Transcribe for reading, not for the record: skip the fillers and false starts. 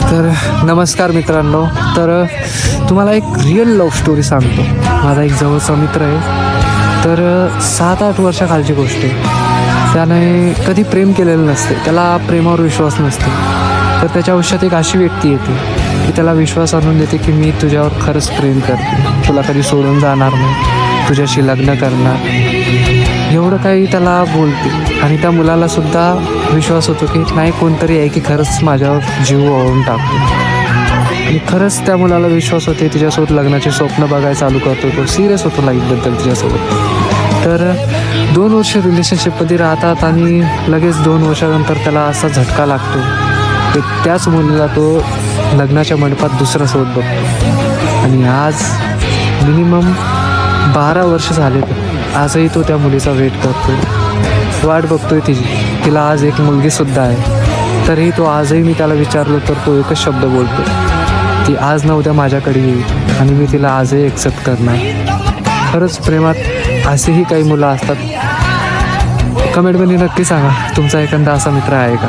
तर नमस्कार मित्रांनो. तर तुम्हाला एक रिअल लव्ह स्टोरी सांगतो. माझा एक जवळचा मित्र आहे. तर 7-8 वर्षाखालची गोष्ट आहे. त्याने कधी प्रेम केलेलं नसते, त्याला प्रेमावर विश्वास नसते. तर त्याच्या आयुष्यात एक अशी व्यक्ती येते की त्याला विश्वास आणून देते की मी तुझ्यावर खरंच प्रेम करते, तुला कधी सोडून जाणार नाही, तुझ्याशी लग्न करणार, एवढं काही त्याला बोलते. आणि त्या मुलालासुद्धा विश्वास होतो की नाही, कोणतरी आहे की खरंच माझ्यावर जीव ओळून टाकतो. आणि खरंच त्या मुलाला विश्वास होते, तिच्यासोबत लग्नाचे स्वप्न बघायला चालू करतो. तो सिरियस होतो लाईफबद्दल तिच्यासोबत. तर 2 वर्ष रिलेशनशिपमध्ये राहतात आणि लगेच 2 वर्षानंतर त्याला असा झटका लागतो की त्याच मुलीला तो लग्नाच्या मंडपात दुसऱ्यासोबत बघतो. आणि आज मिनिमम 12 वर्ष झालेत, आजही तो त्या मुलीचा वेट करतो, वाट बघतोय तिला आज एक मुलगीसुद्धा आहे. तरीही तो आजही मी त्याला विचारलं तर तो एकच शब्द बोलतो, ती आज न उद्या माझ्याकडे येईल आणि मी तिला आजही एक्सेप्ट करणार. खरंच प्रेमात असेही काही मुलं असतात. कमेंटमध्ये नक्की सांगा तुमचा एखादा असा मित्र आहे का.